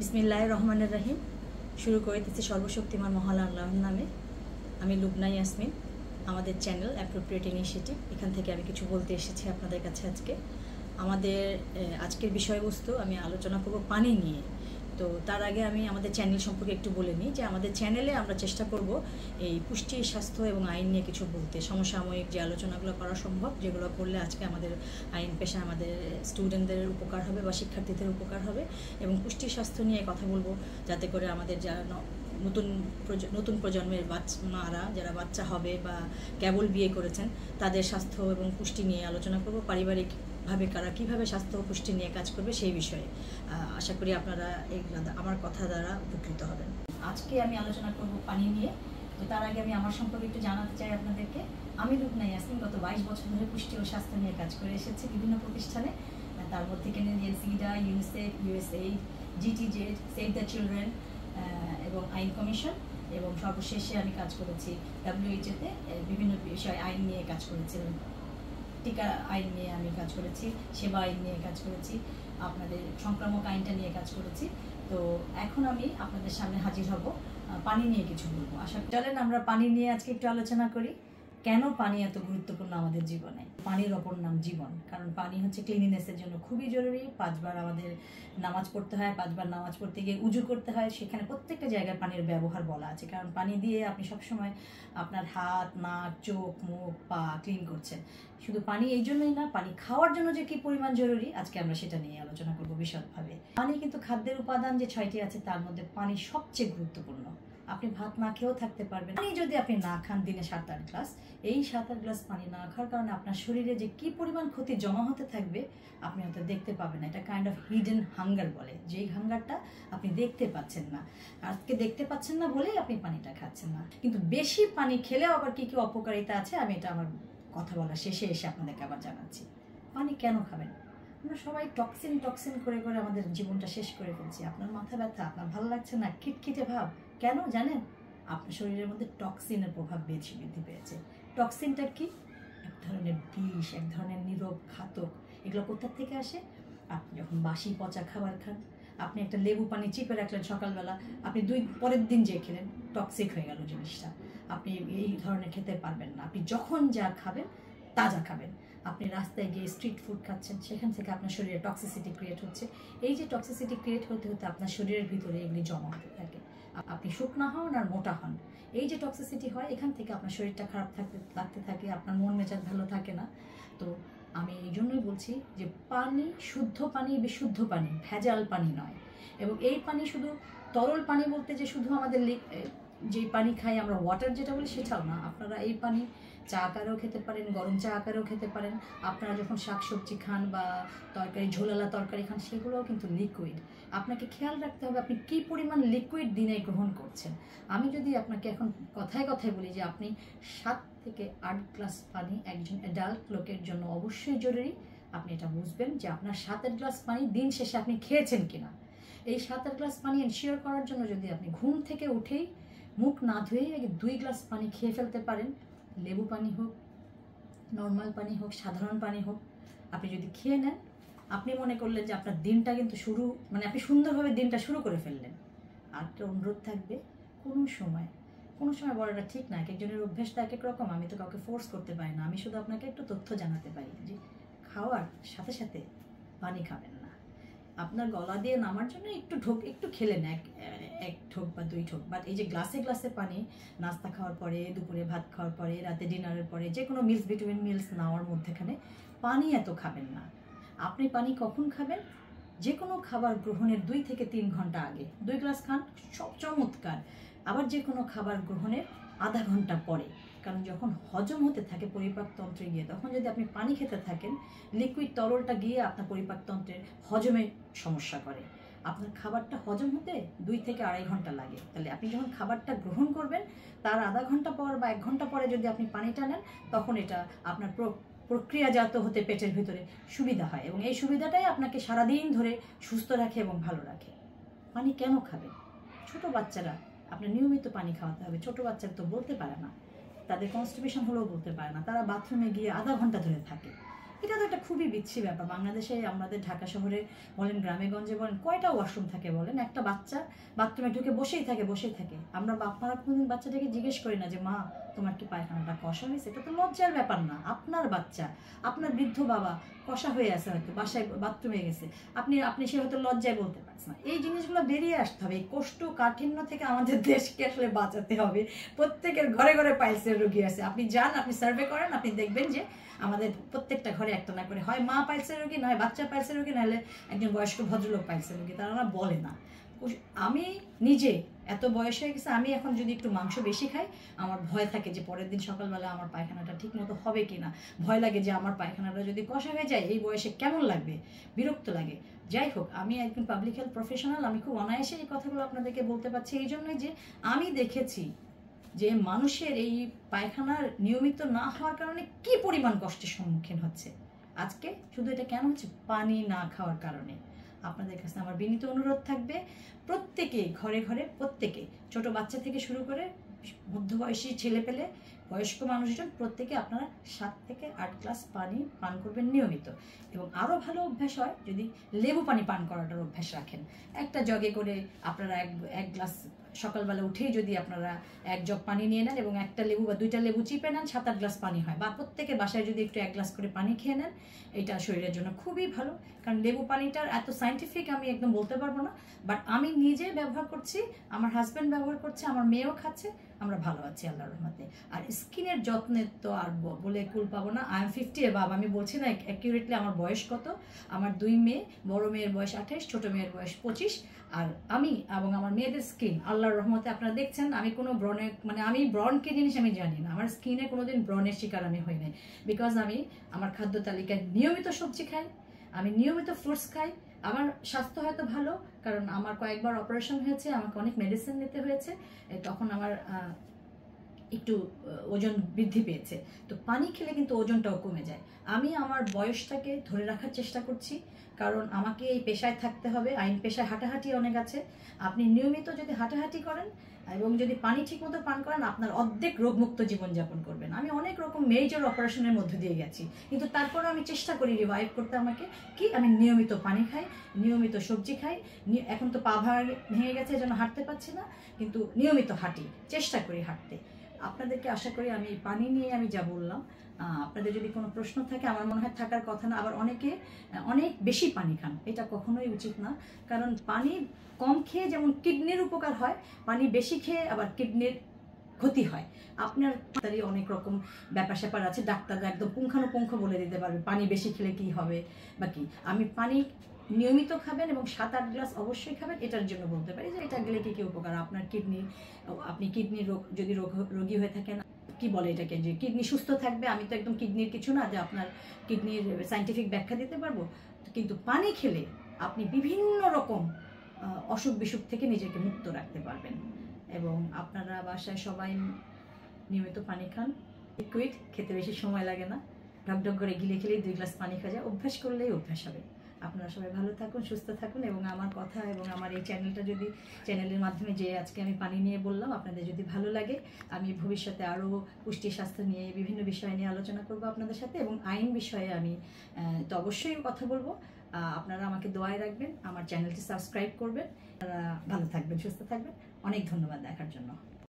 বিসমিল্লাহির রহমানির রহিম। শুরু করিতেছি সর্বশক্তিমান মহান আল্লাহর নামে। আমি লুবনা ইয়াসমিন, আমাদের চ্যানেল অ্যাপ্রোপ্রিয়েট ইনিশিয়েটিভ, এখান থেকে আমি কিছু বলতে এসেছি আপনাদের কাছে আজকে। আমাদের আজকের বিষয়বস্তু আমি আলোচনা করব পানি নিয়ে। তো তার আগে আমি আমাদের চ্যানেল সম্পর্কে একটু বলে নিই যে আমাদের চ্যানেলে আমরা চেষ্টা করব এই পুষ্টি, স্বাস্থ্য এবং আইন নিয়ে কিছু বলতে, সমসাময়িক যে আলোচনাগুলো করা সম্ভব, যেগুলো করলে আজকে আমাদের আইন পেশা আমাদের স্টুডেন্টদের উপকার হবে বা শিক্ষার্থীদের উপকার হবে, এবং পুষ্টি স্বাস্থ্য নিয়ে কথা বলবো, যাতে করে আমাদের যারা নতুন প্রজন্মের মারা যারা বাচ্চা হবে বা কেবল বিয়ে করেছেন তাদের স্বাস্থ্য এবং পুষ্টি নিয়ে আলোচনা করব। পারিবারিকভাবে কারা কীভাবে স্বাস্থ্য ও পুষ্টি নিয়ে কাজ করবে সেই বিষয়ে আশা করি আপনারা আমার কথা দ্বারা উপকৃত হবেন। আজকে আমি আলোচনা করব পানি নিয়ে। তো তার আগে আমি আমার সম্পর্কে একটু জানাতে চাই আপনাদেরকে। আমি লুবনা ইয়াসমিন গত 22 বছর ধরে পুষ্টি ও স্বাস্থ্য নিয়ে কাজ করে এসেছি বিভিন্ন প্রতিষ্ঠানে। তার মধ্যে Canadian CIDA, UNICEF, USAID, GTZ, save the children এবং আইন কমিশন, এবং সর্বশেষে আমি কাজ করেছি WHO-তে বিভিন্ন বিষয় আইন নিয়ে কাজ করেছি। টিকা আইন নিয়ে আমি কাজ করেছি, সেবা আইন নিয়ে কাজ করেছি, আপনাদের সংক্রামক আইনটা নিয়ে কাজ করেছি। তো এখন আমি আপনাদের সামনে হাজির হব, পানি নিয়ে কিছু বলবো। চলেন আমরা পানি নিয়ে আজকে একটু আলোচনা করি। কেন পানি এত গুরুত্বপূর্ণ আমাদের জীবনে? পানির অপর নাম জীবন, কারণ পানি হচ্ছে ক্লিনিনেসের জন্য খুবই জরুরি। 5 বার আমাদের নামাজ পড়তে হয়, 5 বার নামাজ পড়তে গিয়ে উজু করতে হয়, সেখানে প্রত্যেকটা জায়গায় পানির ব্যবহার বলা আছে, কারণ পানি দিয়ে আপনি সবসময় আপনার হাত, নাক, চোখ, মুখ, পা ক্লিন করছেন। শুধু পানি এই জন্যই না, পানি খাওয়ার জন্য যে কি পরিমাণ জরুরি আজকে আমরা সেটা নিয়ে আলোচনা করবো বিশদভাবে। পানি কিন্তু খাদ্যের উপাদান যে 6টি আছে তার মধ্যে পানি সবচেয়ে গুরুত্বপূর্ণ। আপনি ভাত না খেয়েও থাকতে পারবেন। পানি যদি আপনি না খান দিনে 7-8 গ্লাস, এই 7-8 গ্লাস পানি না খাওয়ার কারণে আপনার শরীরে যে কি পরিমাণ ক্ষতি জমা হতে থাকবে আপনি হয়তো দেখতে পাবেন না। এটা কাইন্ড অফ হিডেন হাঙ্গার বলে, যেই হাঙ্গারটা আপনি দেখতে পাচ্ছেন না। আজকে দেখতে পাচ্ছেন না বলেই আপনি পানিটা খাচ্ছেন না। কিন্তু বেশি পানি খেলেও আবার কি কি অপকারিতা আছে আমি এটা আমার কথা বলার শেষে এসে আপনাদেরকে আবার জানাচ্ছি। পানি কেন খাবেন? আমরা সবাই টক্সিন করে করে আমাদের জীবনটা শেষ করে ফেলছি। আপনার মাথা ব্যথা, আপনার ভালো লাগছে না, খিটখিটে ভাব, কেন জানেন? আপনার শরীরের মধ্যে টক্সিনের প্রভাব বেশি বৃদ্ধি পেয়েছে। টক্সিনটা কি? এক ধরনের বিষ, এক ধরনের নীরব ঘাতক। এগুলো কোথা থেকে আসে? আপনি যখন বাসি পচা খাবার খান, আপনি একটা লেবু পানি চিপে রাখলেন সকালবেলা, আপনি পরের দিন যে খেলেন, টক্সিক হয়ে গেল জিনিসটা। আপনি এই ধরনের খেতে পারবেন না। আপনি যখন যা খাবেন তাজা খাবেন। আপনি রাস্তায় গিয়ে স্ট্রিট ফুড খাচ্ছেন, সেখান থেকে আপনার শরীরে টক্সিসিটি ক্রিয়েট হচ্ছে। এই যে টক্সিসিটি ক্রিয়েট হতে হতে আপনার শরীরের ভিতরে এগুলি জমা হতে থাকে। আপনি শুকনা হন আর মোটা হন, এই যে টক্সিসিটি হয় এখান থেকে আপনার শরীরটা খারাপ লাগতে থাকে, আপনার মন মেজাজ ভালো থাকে না। তো আমি এই জন্যই বলছি যে পানি, শুদ্ধ পানি, বিশুদ্ধ পানি, ভেজাল পানি নয়। এবং এই পানি শুধু তরল পানি বলতে যে শুধু আমাদের যে পানি খাই আমরা ওয়াটার যেটা বলি সেটাও না। আপনারা এই পানি চা আকারেও খেতে পারেন, গরম চা আকারেও খেতে পারেন। আপনারা যখন শাকসবজি খান বা তরকারি, ঝোলালা তরকারি খান, সেগুলোও কিন্তু লিকুইড। আপনাকে খেয়াল রাখতে হবে আপনি কী পরিমাণ লিকুইড দিনে গ্রহণ করছেন। আমি যদি আপনাকে এখন কথায় কথায় বলি যে আপনি 7 থেকে 8 গ্লাস পানি একজন অ্যাডাল্ট লোকের জন্য অবশ্যই জরুরি, আপনি এটা বুঝবেন যে আপনার 7-8 গ্লাস পানি দিন শেষে আপনি খেয়েছেন কিনা। এই 7-8 গ্লাস পানি এনশিওর করার জন্য যদি আপনি ঘুম থেকে উঠেই মুখ না ধুয়েই আগে 2 গ্লাস পানি খেয়ে ফেলতে পারেন, লেবু পানি হোক, নর্মাল পানি হোক, সাধারণ পানি হোক, আপনি যদি খেয়ে নেন, আপনি মনে করলেন যে আপনার দিনটা কিন্তু আপনি সুন্দরভাবে দিনটা শুরু করে ফেললেন। আর একটা অনুরোধ থাকবে, কোনো সময় বলাটা ঠিক না, একজনের অভ্যাসটা এক এক রকম, আমি তো কাউকে ফোর্স করতে পারি না। আমি শুধু আপনাকে একটু তথ্য জানাতে পারি যে খাওয়ার সাথে সাথে পানি খাবেন না। আপনার গলা দিয়ে নামার জন্য একটু খেলেন, এক ঢোক বা 2 ঢোক, বাট এই যে গ্লাসে গ্লাসে পানি নাস্তা খাওয়ার পরে, দুপুরে ভাত খাওয়ার পরে, রাতে ডিনারের পরে, যে কোনো মিলস, বিটুইন মিলস নেওয়ার মধ্যেখানে পানি এত খাবেন না। আপনি পানি কখন খাবেন? যে কোনো খাবার গ্রহণের 2 থেকে 3 ঘন্টা আগে 2 গ্লাস খান, সব চমৎকার। আবার যে কোনো খাবার গ্রহণের আধা ঘন্টা পরে, কারণ যখন হজম হতে থাকে পরিপাকতন্ত্রে গিয়ে, তখন যদি আপনি পানি খেতে থাকেন, লিকুইড তরলটা গিয়ে আপনার পরিপাকতন্ত্রের হজমে সমস্যা করে। আপনার খাবারটা হজম হতে 2 থেকে 2.5 ঘন্টা লাগে। তাহলে আপনি যখন খাবারটা গ্রহণ করবেন তার আধা ঘন্টা পর বা 1 ঘন্টা পরে যদি আপনি পানিটা নেন, তখন এটা আপনার প্রক্রিয়াজাত হতে পেটের ভিতরে সুবিধা হয়, এবং এই সুবিধাটাই আপনাকে সারাদিন ধরে সুস্থ রাখে এবং ভালো রাখে। পানি কেন খাবেন? ছোট বাচ্চারা আপনার নিয়মিত পানি খাওয়াতে হবে। ছোট বাচ্চারা তো বলতে পারে না, তাদের কনস্টিপেশন হলেও বলতে পারে না, তারা বাথরুমে গিয়ে আধা ঘন্টা ধরে থাকে। এটা তো একটা খুবই বিচ্ছিরি ব্যাপার। বাংলাদেশে আমাদের ঢাকা শহরে বলেন, গ্রামে গঞ্জে বলেন, কয়টা ওয়াশরুম থাকে বলেন? একটা বাচ্চা বাথরুমে ঢুকে বসেই থাকে। আমরা আপনারা কোনোদিন বাচ্চাটাকে জিজ্ঞেস করি না যে মা তোমার কি পায়খানাটা কষা হয়েছে? এটা তো লজ্জার ব্যাপার না। আপনার বাচ্চা, আপনার বৃদ্ধ বাবা কষা হয়ে আছে, হয়তো বাসায় বাথরুমে গেছে, আপনি সে হয়তো লজ্জায় বলতে পারছেন না। এই জিনিসগুলো বেরিয়ে আসতে হবে। এই কষ্ট কাঠিন্য থেকে আমাদের দেশকে আসলে বাঁচাতে হবে। প্রত্যেকের ঘরে ঘরে পাইলসের রোগী আছে। আপনি যান, আপনি সার্ভে করেন, আপনি দেখবেন যে আমাদের প্রত্যেকটা ঘরে একটা না করে হয় মা পাইলসের রোগী, নয় বাচ্চা পাইলসের রোগী, নাহলে একজন বয়স্ক ভদ্রলোক পাইলসের রোগী। তারা বলে না। আমি নিজে এত বয়স হয়ে গেছে, আমি এখন যদি একটু মাংস বেশি খাই, আমার ভয় থাকে যে পরের দিন সকালবেলা আমার পায়খানাটা ঠিক মতো হবে কিনা। ভয় লাগে যে আমার পায়খানাটা যদি কষা হয়ে যায় এই বয়সে কেমন লাগবে, বিরক্ত লাগে। যাই হোক, আমি একজন পাবলিক হেলথ প্রফেশনাল, আমি খুব অনায়াসে এই কথাগুলো আপনাদেরকে বলতে পারছি এই জন্যই যে আমি দেখেছি যে মানুষের এই পায়খানার নিয়মিত না হওয়ার কারণে কি পরিমাণ কষ্টের সম্মুখীন হচ্ছে। আজকে শুধু এটা কেন হচ্ছে? পানি না খাওয়ার কারণে। আপনাদের কাছে আমার বিনীত অনুরোধ থাকবে, প্রত্যেকে ঘরে ঘরে, প্রত্যেকে ছোট বাচ্চা থেকে শুরু করে মধ্যবয়সী ছেলে পেলে, বয়স্ক মানুষজন, প্রত্যেকে আপনারা 7 থেকে 8 গ্লাস পানি পান করবেন নিয়মিত। এবং আরও ভালো অভ্যাস হয় যদি লেবু পানি পান করাটার অভ্যাস রাখেন। একটা জগে করে আপনারা এক গ্লাস সকালবেলা উঠেই যদি আপনারা 1 জগ পানি নিয়ে নেন এবং একটা লেবু বা 2টা লেবু চিপে নেন, 7-8 গ্লাস পানি হয়। বা প্রত্যেকে বাসায় যদি একটু 1 গ্লাস করে পানি খেয়ে নেন, এটা শরীরের জন্য খুবই ভালো। কারণ লেবু পানিটার এত সাইন্টিফিক আমি একদম বলতে পারবো না, বাট আমি নিজে ব্যবহার করছি, আমার হাজব্যান্ড ব্যবহার করছে, আমার মেয়েও খাচ্ছে, আমরা ভালো আছি আল্লাহর রহমতে। আর স্কিনের যত্নের তো আর বলে কুল পাবো না। I am 50 এবাব। আমি বলছি না অ্যাকিউরেটলি আমার বয়স কত। আমার 2 মেয়ে, বড় মেয়ের বয়স 28, ছোট মেয়ের বয়স 25। আর আমি এবং আমার মেয়েদের স্কিন আল্লাহর রহমতে আপনারা দেখছেন, আমি কোনো আমি ব্রণ কি জিনিস আমি জানি না। আমার স্কিনে কোনোদিন ব্রণের শিকার আমি হই নাই, বিকজ আমি আমার খাদ্য তালিকায় নিয়মিত সবজি খাই, আমি নিয়মিত ফ্রুটস খাই। আমার স্বাস্থ্য হয়তো ভালো, কারণ আমার কয়েকবার অপারেশন হয়েছে, আমাকে অনেক মেডিসিন নিতে হয়েছে, তখন আমার একটু ওজন বৃদ্ধি পেয়েছে। তো পানি খেলে কিন্তু ওজনটাও কমে যায়। আমি আমার বয়সটাকে ধরে রাখার চেষ্টা করছি, কারণ আমাকে এই পেশায় থাকতে হবে। আইন পেশায় হাঁটাহাঁটি অনেক আছে। আপনি নিয়মিত যদি হাঁটাহাঁটি করেন এবং যদি পানি ঠিক মতো পান করেন, আপনার অর্ধেক রোগমুক্ত জীবনযাপন করবেন। আমি অনেক রকম মেজর অপারেশনের মধ্যে দিয়ে গেছি, কিন্তু তারপরে আমি চেষ্টা করি রিভাইভ করতে। আমাকে কি, আমি নিয়মিত পানি খাই, নিয়মিত সবজি খাই। এখন তো পা ভেঙে গেছে, এজন্য হাঁটতে পারছি না, কিন্তু নিয়মিত হাঁটি, চেষ্টা করি হাঁটতে। আপনাদেরকে আশা করি আমি পানি নিয়ে আমি যা বললাম, আপনাদের যদি কোনো প্রশ্ন থাকে, আমার মনে হয় থাকার কথা না। আবার অনেকে অনেক বেশি পানি খান, এটা কখনোই উচিত না। কারণ পানি কম খেয়ে যেমন কিডনির উপকার হয়, পানি বেশি খেয়ে আবার কিডনির ক্ষতি হয়। আপনার অনেক রকম ব্যাপার স্যাপার আছে, ডাক্তাররা একদম পুঙ্খানুপুঙ্খ বলে দিতে পারবে পানি বেশি খেলে কি হবে বা কি। আমি পানি নিয়মিত খাবেন এবং 7-8 গ্লাস অবশ্যই খাবেন, এটার জন্য বলতে পারি যে এটা গেলে কি কি উপকার। আপনার আপনি কিডনির রোগ যদি রোগী হয়ে থাকেন, কি বলে এটাকে, যে কিডনি সুস্থ থাকবে। আমি তো একদম কিডনির কিছু না যে আপনার কিডনির সায়েন্টিফিক ব্যাখ্যা দিতে পারবো, কিন্তু পানি খেলে আপনি বিভিন্ন রকম অসুখ বিসুখ থেকে নিজেকে মুক্ত রাখতে পারবেন। এবং আপনারা বাসায় সবাই নিয়মিত পানি খান। লিকুইড খেতে বেশি সময় লাগে না, ঢকঢক করে গিলে খেলেই 2 গ্লাস পানি খাওয়া যায়। অভ্যাস করলেই অভ্যাস হবে। আপনারা সবাই ভালো থাকুন, সুস্থ থাকুন। এবং আমার কথা এবং আমার এই চ্যানেলের মাধ্যমে যে আজকে আমি পানি নিয়ে বললাম, আপনাদের যদি ভালো লাগে, আমি ভবিষ্যতে আরও পুষ্টি স্বাস্থ্য নিয়ে বিভিন্ন বিষয় নিয়ে আলোচনা করব আপনাদের সাথে, এবং আইন বিষয়ে আমি তো অবশ্যই কথা বলবো। আপনারা আমাকে দোয়ায় রাখবেন, আমার চ্যানেলটি সাবস্ক্রাইব করবেন। আপনারা ভালো থাকবেন, সুস্থ থাকবেন। অনেক ধন্যবাদ দেখার জন্য।